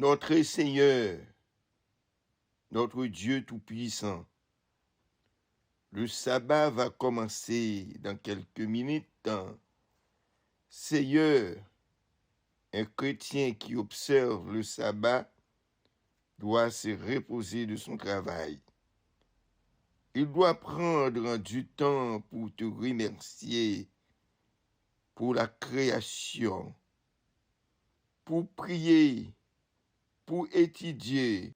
Notre Seigneur, notre Dieu Tout-Puissant, le sabbat va commencer dans quelques minutes. Seigneur, un chrétien qui observe le sabbat doit se reposer de son travail. Il doit prendre du temps pour te remercier pour la création, pour prier, pour étudier,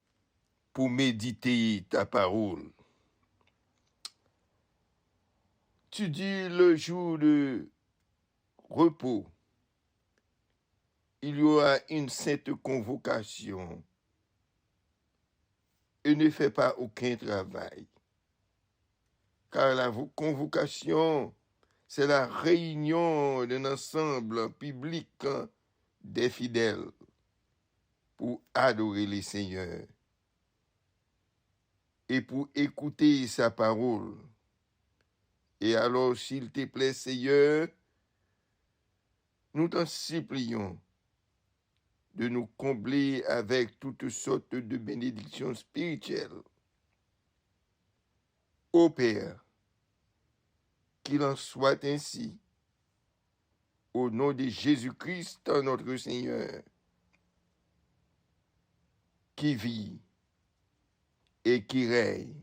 pour méditer ta parole. Tu dis le jour de repos, il y aura une sainte convocation et ne fais pas aucun travail. Car la convocation, c'est la réunion d'un ensemble public des fidèles pour adorer le Seigneur et pour écouter sa parole. Et alors, s'il te plaît, Seigneur, nous t'en supplions de nous combler avec toutes sortes de bénédictions spirituelles. Ô Père, qu'il en soit ainsi, au nom de Jésus-Christ, notre Seigneur, qui vit et qui règne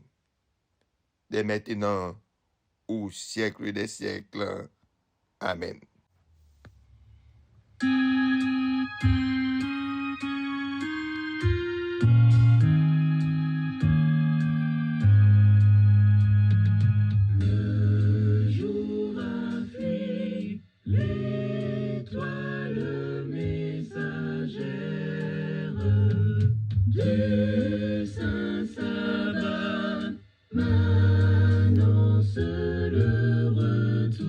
dès maintenant au siècle des siècles. Amen. Le jour a fui, l'étoile messagère du saint sabbat m'annonce le retour.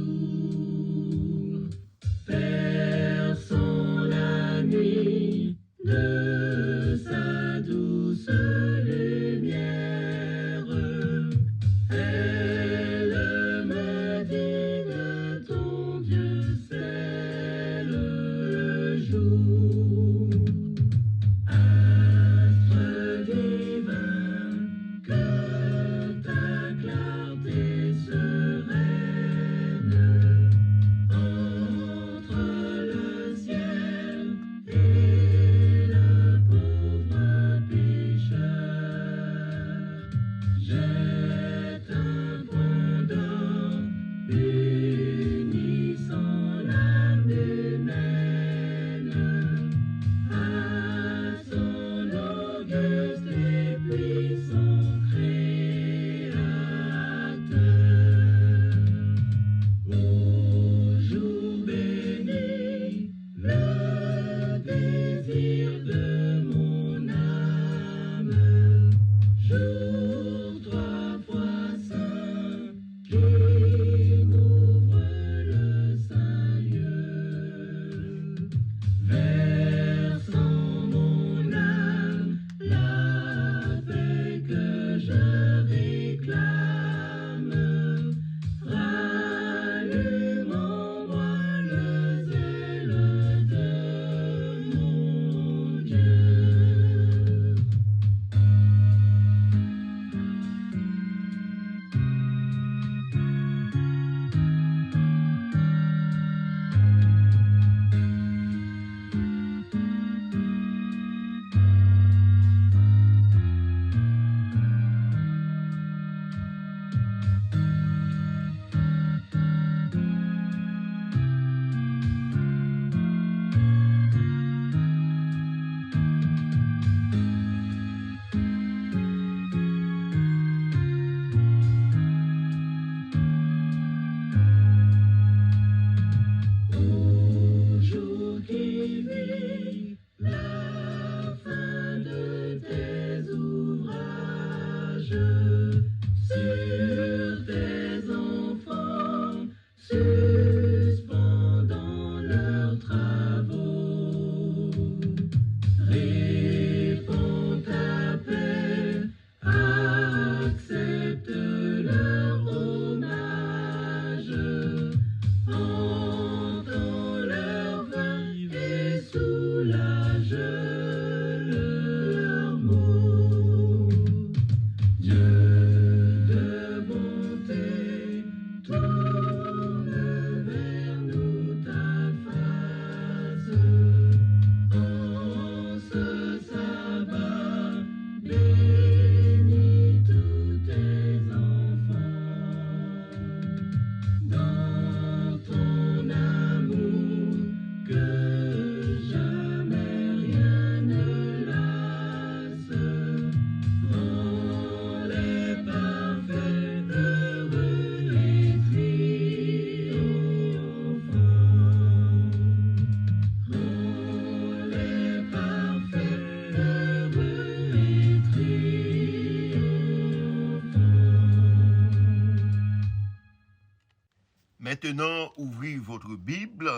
Maintenant, ouvrez votre Bible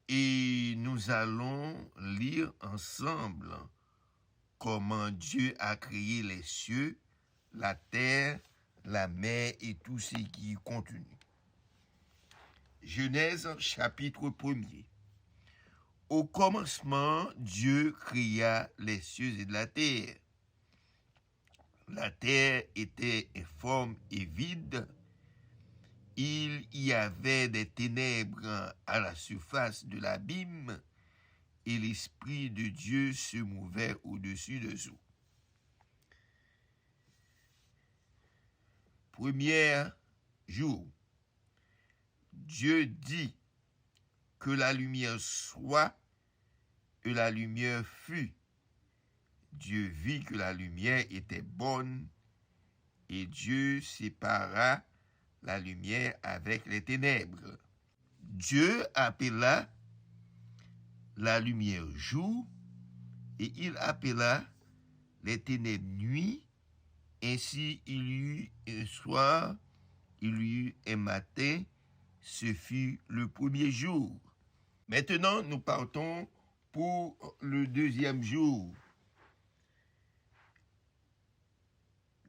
et nous allons lire ensemble comment Dieu a créé les cieux, la terre, la mer et tout ce qui est contenu. Genèse chapitre 1er. Au commencement, Dieu créa les cieux et la terre. La terre était informe et vide. Il y avait des ténèbres à la surface de l'abîme, et l'Esprit de Dieu se mouvait au-dessus des eaux. Premier jour, Dieu dit que la lumière soit, et la lumière fut. Dieu vit que la lumière était bonne, et Dieu sépara la lumière avec les ténèbres. Dieu appela la lumière jour, et il appela les ténèbres nuit. Ainsi il y eut un soir, il y eut un matin, ce fut le premier jour. Maintenant, nous partons pour le deuxième jour.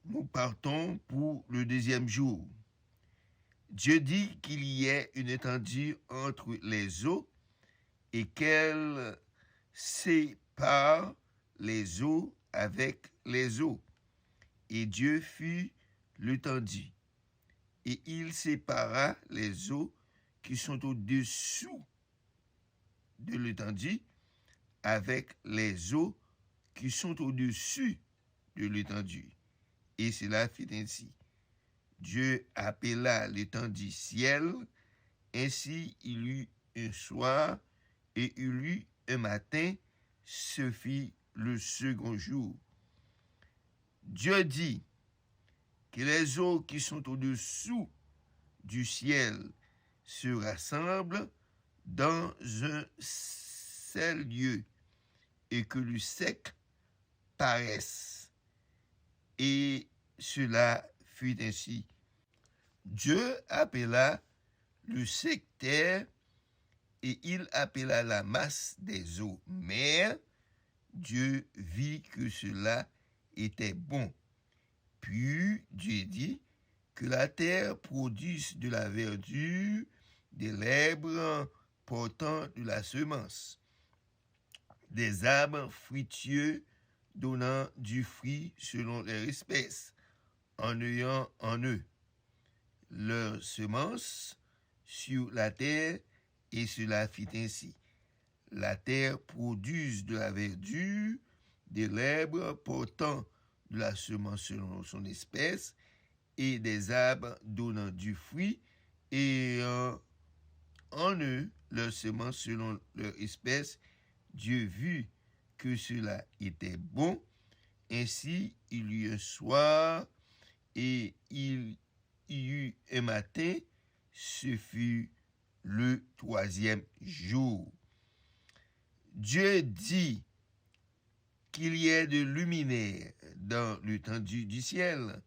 Nous partons pour le deuxième jour. Dieu dit qu'il y ait une étendue entre les eaux et qu'elle sépare les eaux avec les eaux. Et Dieu fit l'étendue. Et il sépara les eaux qui sont au-dessous de l'étendue avec les eaux qui sont au-dessus de l'étendue. Et cela fit ainsi. Dieu appela l'étendue ciel, ainsi il eut un soir et il eut un matin, ce fut le second jour. Dieu dit que les eaux qui sont au-dessous du ciel se rassemblent dans un seul lieu et que le sec paraisse. Et cela fut ainsi. Dieu appela le sec terre et il appela la masse des eaux mer. Dieu vit que cela était bon. Puis Dieu dit que la terre produise de la verdure, des l'herbe portant de la semence, des arbres fruitieux donnant du fruit selon leur espèce, en ayant en eux leur semence sur la terre, et cela fit ainsi. La terre produise de la verdure, de l'herbe portant de la semence selon son espèce, et des arbres donnant du fruit, et en eux leur semence selon leur espèce. Dieu vit que cela était bon. Ainsi il y eut un soir et il y eut un matin, ce fut le troisième jour. Dieu dit qu'il y ait de luminaires dans l'étendue du ciel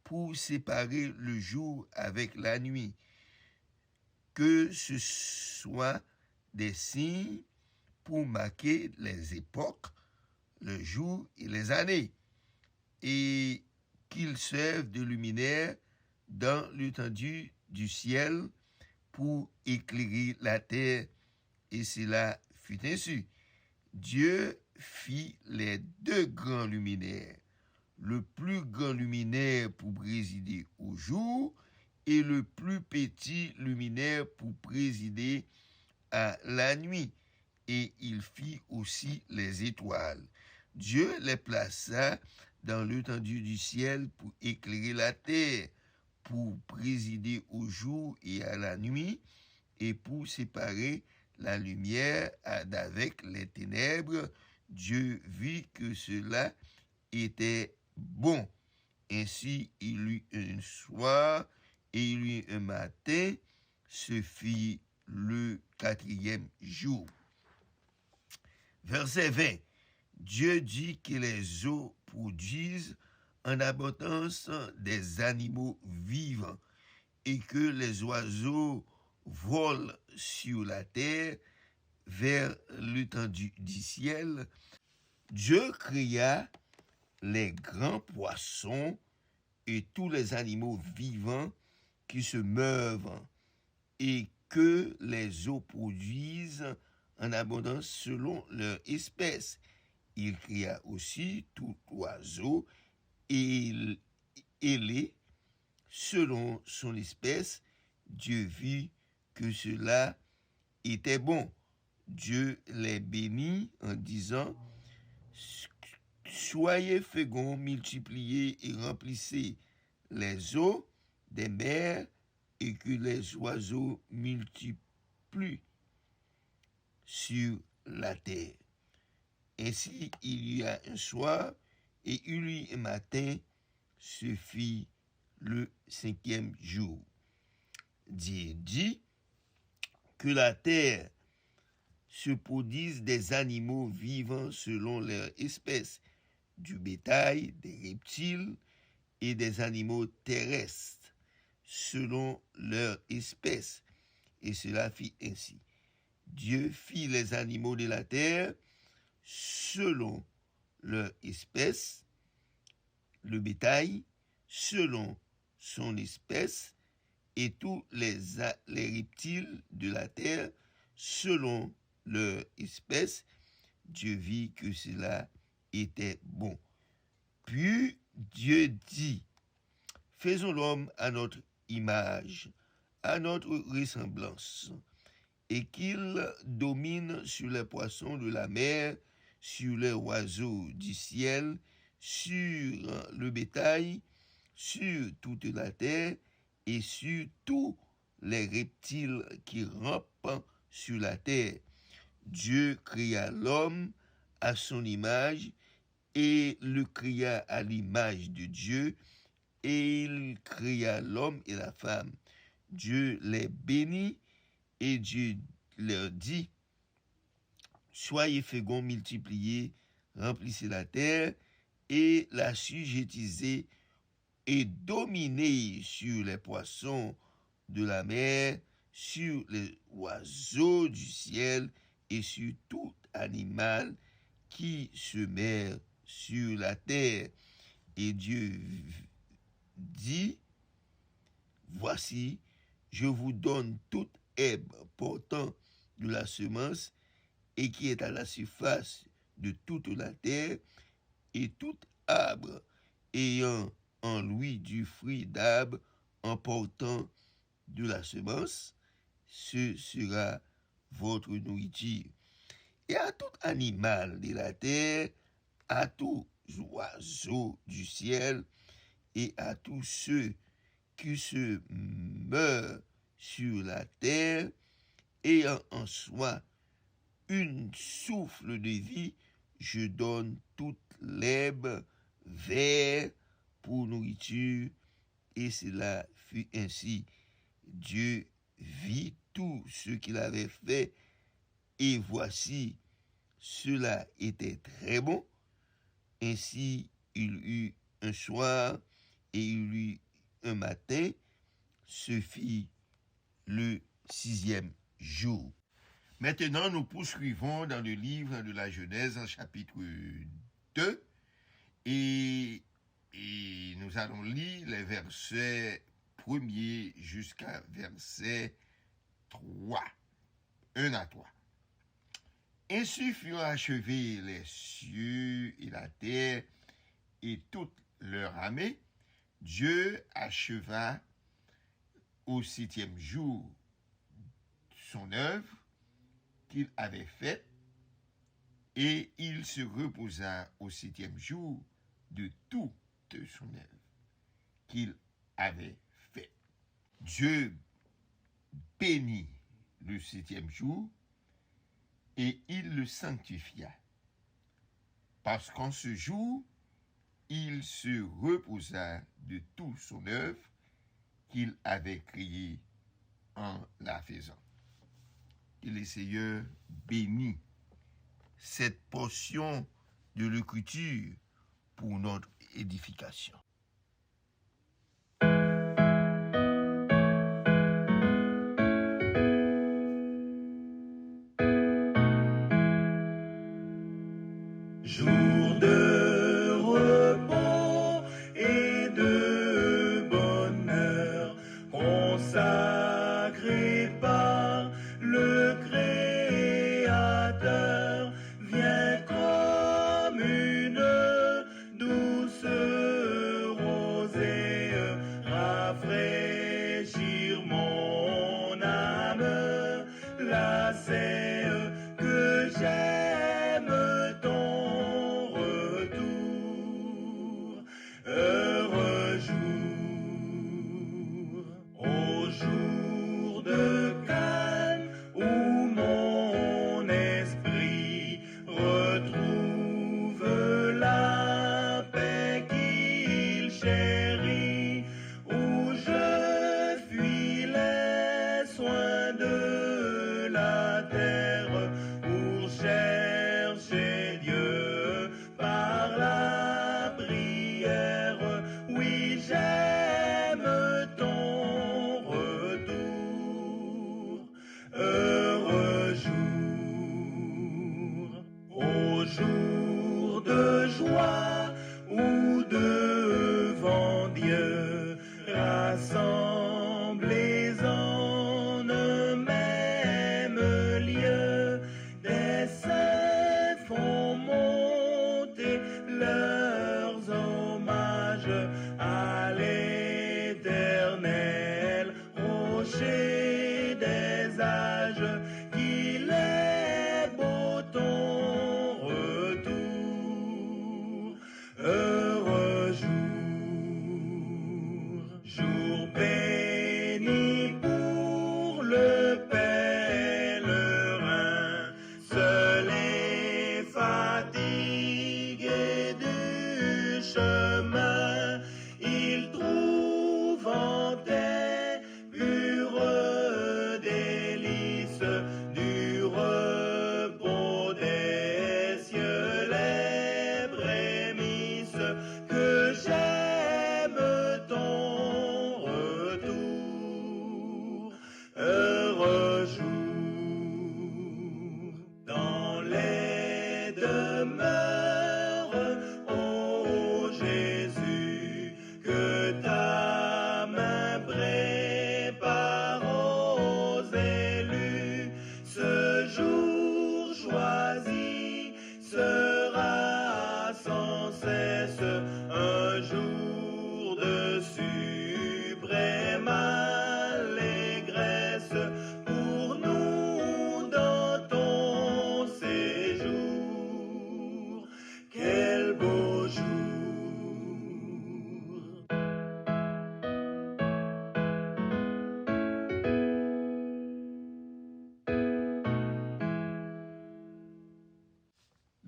pour séparer le jour avec la nuit, que ce soit des signes pour marquer les époques, le jour et les années, et qu'ils servent de luminaires dans l'étendue du ciel pour éclairer la terre, et cela fut ainsi. Dieu fit les deux grands luminaires, le plus grand luminaire pour présider au jour et le plus petit luminaire pour présider à la nuit. Et il fit aussi les étoiles. Dieu les plaça dans l'étendue du ciel pour éclairer la terre, pour présider au jour et à la nuit, et pour séparer la lumière d'avec les ténèbres. Dieu vit que cela était bon. Ainsi il eut un soir et il eut un matin, ce fut le quatrième jour. Verset 20. Dieu dit que les eaux produisent en abondance des animaux vivants et que les oiseaux volent sur la terre vers l'étendue du ciel. Dieu créa les grands poissons et tous les animaux vivants qui se meuvent et que les eaux produisent en abondance selon leur espèce. Il créa aussi tout oiseau ailé selon son espèce. Dieu vit que cela était bon. Dieu les bénit en disant: soyez féconds, multipliez et remplissez les eaux des mers et que les oiseaux multiplient sur la terre. Ainsi il y a un soir et il y a un matin, ce fit le 5e jour. Dieu dit que la terre se produise des animaux vivants selon leur espèce, du bétail, des reptiles et des animaux terrestres selon leur espèce. Et cela fit ainsi. Dieu fit les animaux de la terre selon leur espèce, le bétail selon son espèce, et tous les reptiles de la terre selon leur espèce. Dieu vit que cela était bon. Puis Dieu dit: faisons l'homme à notre image, à notre ressemblance, et qu'il domine sur les poissons de la mer, sur les oiseaux du ciel, sur le bétail, sur toute la terre, et sur tous les reptiles qui rampent sur la terre. Dieu créa l'homme à son image, et le créa à l'image de Dieu, et il créa l'homme et la femme. Dieu les bénit, et Dieu leur dit: soyez féconds, multipliez, remplissez la terre, et la sujettisez, et dominez sur les poissons de la mer, sur les oiseaux du ciel, et sur tout animal qui se meurt sur la terre. Et Dieu dit: voici, je vous donne toute herbe portant de la semence et qui est à la surface de toute la terre, et tout arbre ayant en lui du fruit d'arbre en portant de la semence, ce sera votre nourriture. Et à tout animal de la terre, à tous oiseaux du ciel, et à tous ceux qui se meurent sur la terre, ayant en soi une souffle de vie, je donne toute l'herbe verte pour nourriture. Et cela fut ainsi. Dieu vit tout ce qu'il avait fait, et voici, cela était très bon. Ainsi il eut un soir et il eut un matin, ce fut le 6e jour. Maintenant, nous poursuivons dans le livre de la Genèse, en chapitre 2, et nous allons lire les versets 1er jusqu'à verset 3. 1 à 3. Ainsi furent achevés les cieux et la terre et toute leur armée. Dieu acheva au 7e jour son œuvre qu'il avait faite, et il se reposa au 7e jour de toute son œuvre qu'il avait faite. Dieu bénit le 7e jour et il le sanctifia, parce qu'en ce jour, il se reposa de toute son œuvre qu'il avait créée en la faisant. Et le Seigneur bénit cette portion de l'écriture pour notre édification.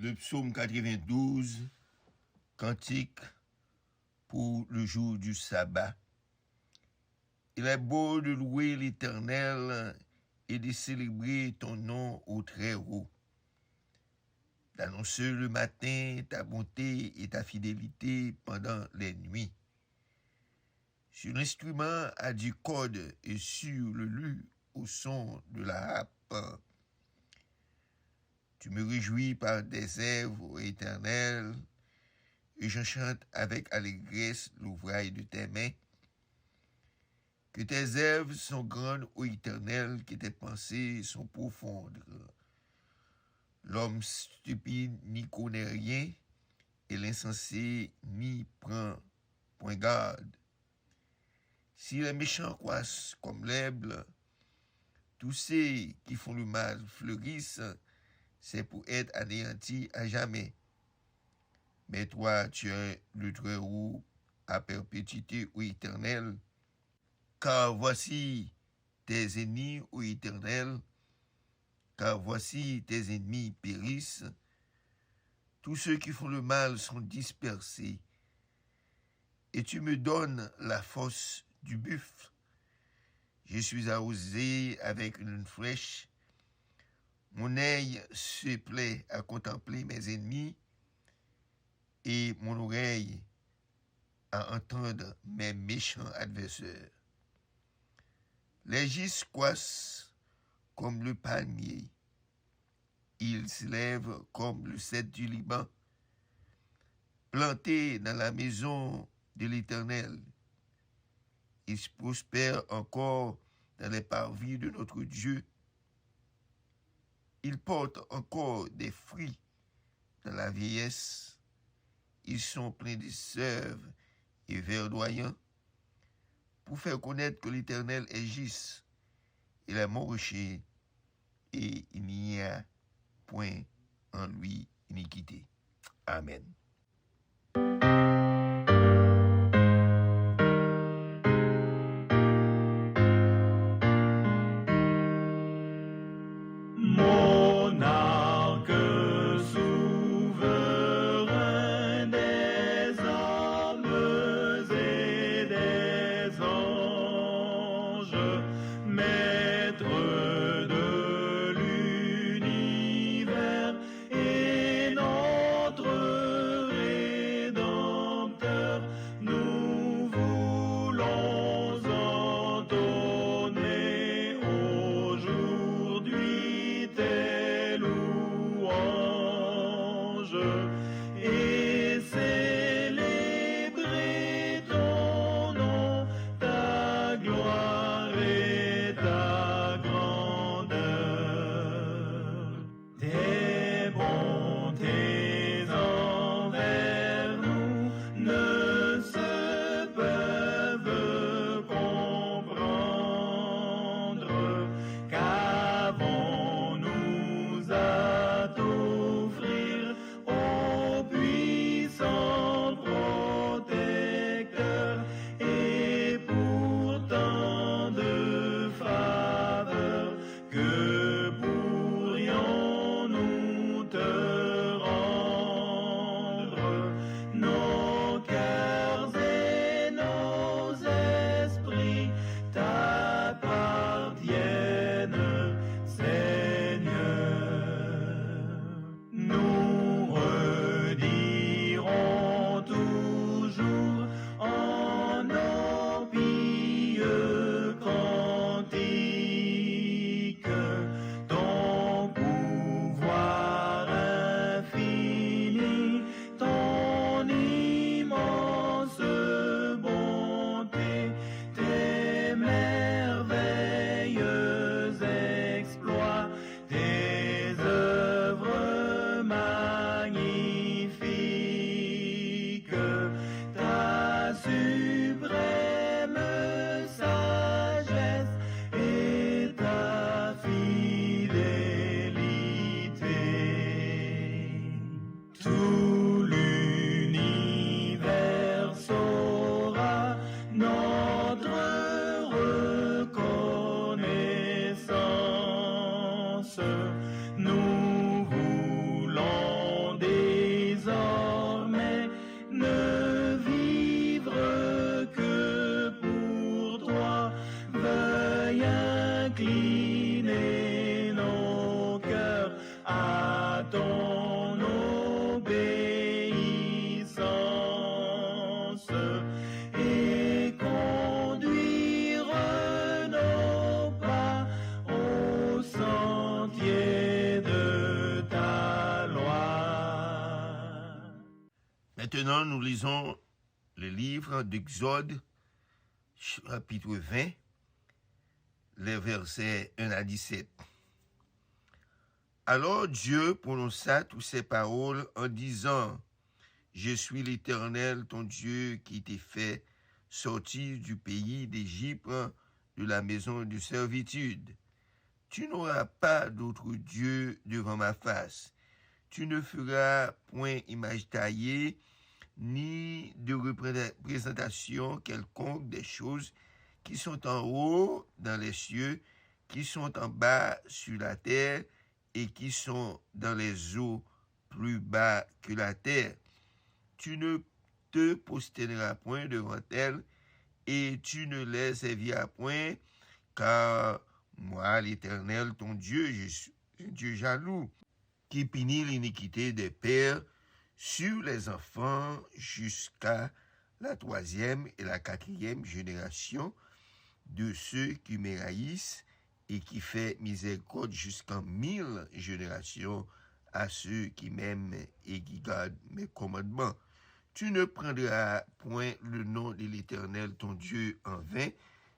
le psaume 92, cantique pour le jour du sabbat. Il est beau de louer l'Éternel et de célébrer ton nom au Très-Haut, d'annoncer le matin ta bonté et ta fidélité pendant les nuits. Sur l'instrument à du code et sur le lu au son de la harpe. Tu me réjouis par des œuvres, ô Éternel, et je chante avec allégresse l'ouvrage de tes mains. Que tes œuvres sont grandes, ô Éternel, que tes pensées sont profondes. L'homme stupide n'y connaît rien, et l'insensé n'y prend point garde. Si les méchants croissent comme l'herbe, tous ceux qui font le mal fleurissent, c'est pour être anéantis à jamais. Mais toi, tu es le Très-Haut à perpétuité, ô Éternel, car voici tes ennemis, ô Éternel, car voici tes ennemis périssent. Tous ceux qui font le mal sont dispersés, et tu me donnes la force du buffle. Je suis arrosé avec une flèche. Mon œil se plaît à contempler mes ennemis et mon oreille à entendre mes méchants adversaires. Les gis croissent comme le palmier. Ils s'élèvent comme le cèdre du Liban, plantés dans la maison de l'Éternel. Ils prospèrent encore dans les parvis de notre Dieu. Ils portent encore des fruits dans la vieillesse. Ils sont pleins de sève et verdoyants pour faire connaître que l'Éternel est juste. Il est mon rocher et il n'y a point en lui iniquité. Amen. Mon arc souverain des hommes et des anges, maître de l'univers et notre Maintenant, nous lisons le livre d'Exode, chapitre 20, les versets 1 à 17. Alors Dieu prononça toutes ces paroles en disant, « Je suis l'Éternel, ton Dieu, qui t'ai fait sortir du pays d'Égypte, de la maison de servitude. Tu n'auras pas d'autre Dieu devant ma face. Tu ne feras point image taillée, ni de représentation quelconque des choses qui sont en haut dans les cieux, qui sont en bas sur la terre, et qui sont dans les eaux plus bas que la terre. Tu ne te prosterneras point devant elles, et tu ne les serviras point, car moi, l'Éternel, ton Dieu, je suis un Dieu jaloux, qui punit l'iniquité des pères sur les enfants jusqu'à la 3e et la 4e génération de ceux qui me haïssent, et qui fait miséricorde jusqu'en 1000 générations à ceux qui m'aiment et qui gardent mes commandements. Tu ne prendras point le nom de l'Éternel ton Dieu en vain,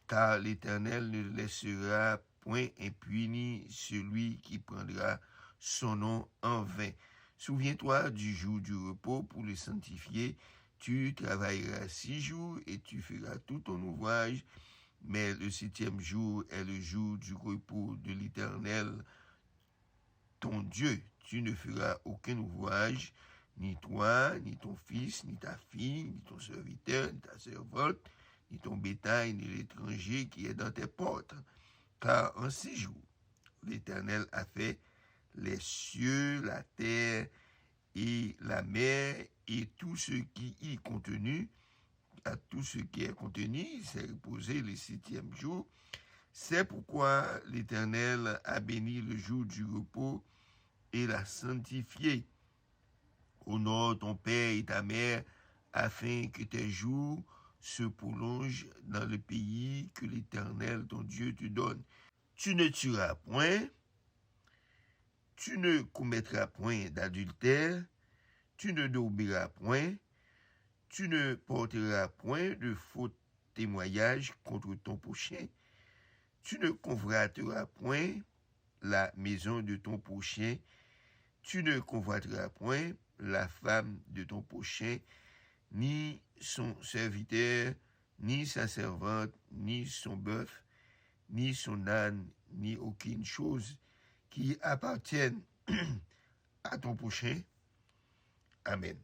car l'Éternel ne laissera point impuni celui qui prendra son nom en vain. Souviens-toi du jour du repos pour le sanctifier. Tu travailleras 6 jours et tu feras tout ton ouvrage, mais le 7e jour est le jour du repos de l'Éternel, ton Dieu. Tu ne feras aucun ouvrage, ni toi, ni ton fils, ni ta fille, ni ton serviteur, ni ta servante, ni ton bétail, ni l'étranger qui est dans tes portes. Car en 6 jours, l'Éternel a fait les cieux, la terre et la mer, et tout ce qui y est contenu. À tout ce qui est contenu, il s'est reposé le 7e jour. C'est pourquoi l'Éternel a béni le jour du repos et l'a sanctifié. Honore ton père et ta mère, afin que tes jours se prolongent dans le pays que l'Éternel, ton Dieu, te donne. Tu ne tueras point, tu ne commettras point d'adultère, tu ne désobéiras point, tu ne porteras point de faux témoignages contre ton prochain. Tu ne convoiteras point la maison de ton prochain. Tu ne convoiteras point la femme de ton prochain, ni son serviteur, ni sa servante, ni son bœuf, ni son âne, ni aucune chose qui appartienne à ton prochain. Amen.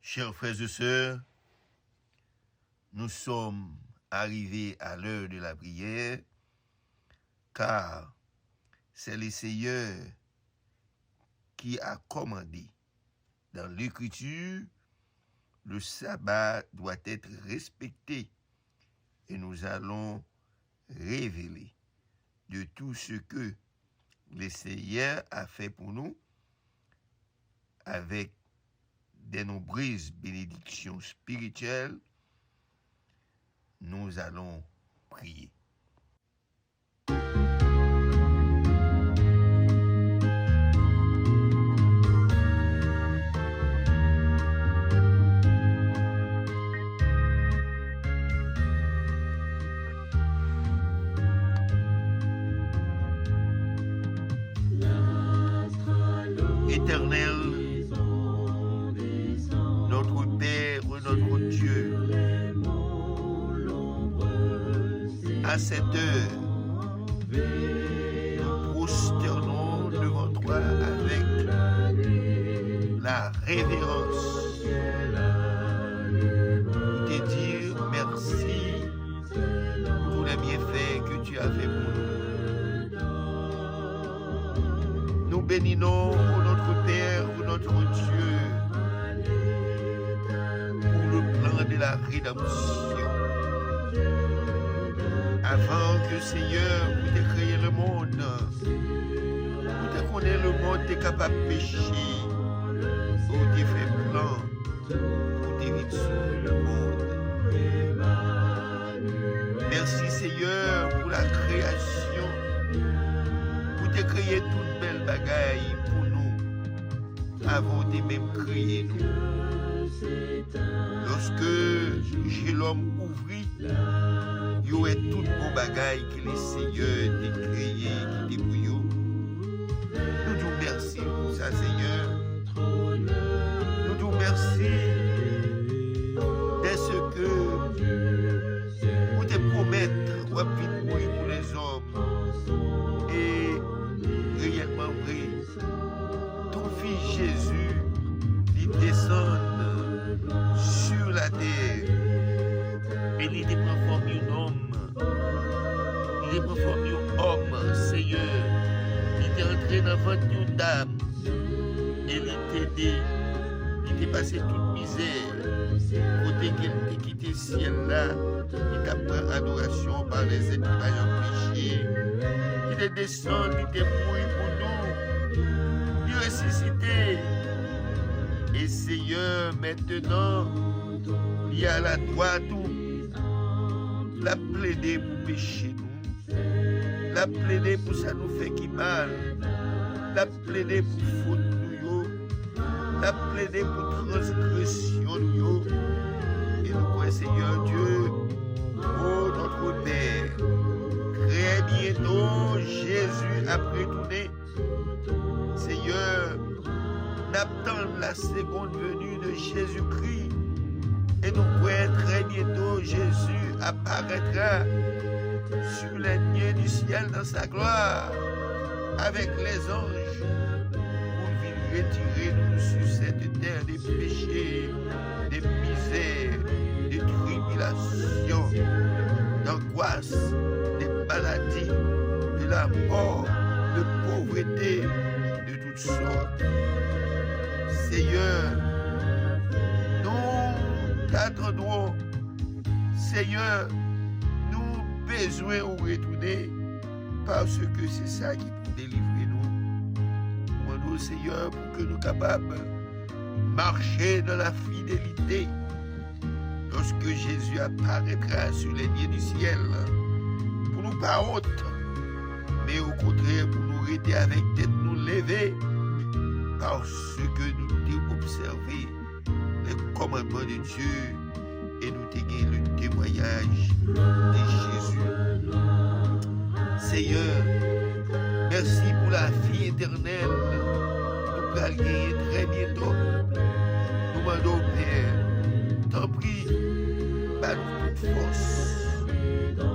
Chers frères et sœurs, nous sommes arrivés à l'heure de la prière, car c'est le Seigneur qui a commandé. Dans l'Écriture, le sabbat doit être respecté et nous allons révéler de tout ce que le Seigneur a fait pour nous avec de nombreuses bénédictions spirituelles. Nous allons prier. Éternel, notre Père, notre Dieu, à cette heure, nous prosternons devant toi avec la révérence pour te dire merci pour tous les bienfaits que tu as fait pour nous. Nous bénissons pour notre Père, pour notre Dieu, pour le plan de la rédemption. Avant que Seigneur, vous te créé le monde, vous te connaissez le monde, tu es capable de pécher, vous te fait plan, pour te vite sauver le monde. Merci Seigneur pour la création, vous te créé toute belle bagaille pour nous, avant de même créer nous. Lorsque j'ai l'homme ouvrit, il y a tout beau bagaille que les Seigneurs t'a créé, qui t'a pour nous. Nous te merci pour ça, Seigneur. Nous te merci de ce que vous te promettez, vous avez pour les hommes. Et réellement vrai, ton fils Jésus, il descend sur la terre. Et il est transformé en homme. Il est transformé en homme, Seigneur. Il est entré dans votre dame. Et il t'a aidé. Il t'a passé toute misère. Côté qu'il t'a quitté le ciel là, il t'a pris adoration par les êtres qui ont péché. Il est descendu, il est mouru pour nous. Il est ressuscité. Et Seigneur, maintenant, il y a la droite où la plaider pour pécher nous, la plaider pour ça nous fait qui mal, la plaider pour faute nous, la plaider pour transgression nous, et nous croyons Seigneur Dieu, oh notre Père, très bientôt Jésus a retourné, Seigneur, n'attend la seconde venue de Jésus-Christ. Et nous croyons très bientôt Jésus apparaîtra sur les nuées du ciel dans sa gloire avec les anges pour venir retirer nous sur cette terre des péchés, des misères, des tribulations, d'angoisse, des maladies, de la mort, de pauvreté, de toutes sortes. Seigneur, t'attendons, Seigneur, nous besoin de retourner parce que c'est ça qui peut délivrer nous. Nous demandons, Seigneur, pour que nous soyons capables de marcher dans la fidélité lorsque Jésus apparaîtra sur les nids du ciel. Pour nous pas honte, mais au contraire pour nous rester avec tête nous lever parce que nous avons observé les commandements de Dieu et nous avons le témoignage de Jésus. Seigneur, merci pour la vie éternelle. Nous allons gagner très bientôt. Nous demandons, Père, t'en prie, donne-nous toute force,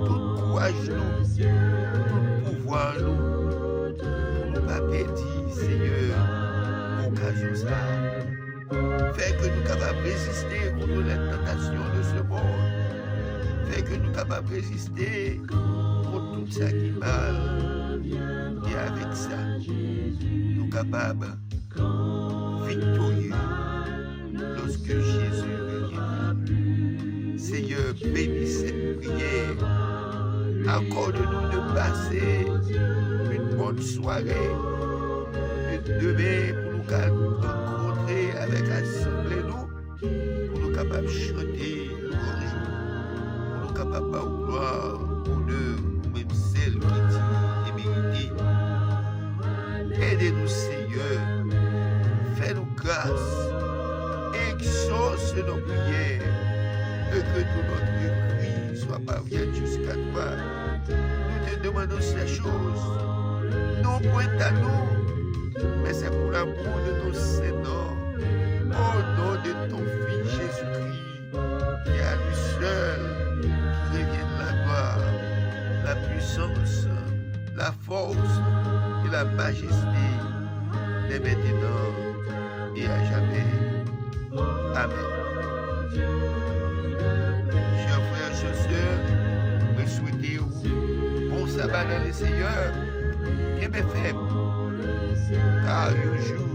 tout courage, tout pouvoir, pour ne pas perdre, Seigneur, occasion ça. Fais que nous capables de résister contre les tentations de ce monde. Fais que nous capables de résister contre tout ça qui est mal. Et avec ça, nous capables victorieux lorsque Jésus reviendra. Seigneur, bénis cette prière. Accorde-nous de passer une bonne soirée de demain pour nous rencontrer avec assemblée nous, pour nous capables de chanter louange, pour nous capables de gloire, honneur, ou même celle qui dit et mérité. Aidez-nous, Seigneur, fais-nous grâce, exauce nos prières, et que tout notre cri soit parvenu jusqu'à toi. Nous te demandons ces choses, non point à nous, mais c'est pour l'amour de ton Seigneur, au nom de ton Fils Jésus-Christ, qui à lui seul, qui revienne la gloire, la puissance, la force et la majesté, dès maintenant et à jamais. Amen. Chers frères et sœurs, je souhaite bon sabbat dans le Seigneur, et mes faibles, car le jour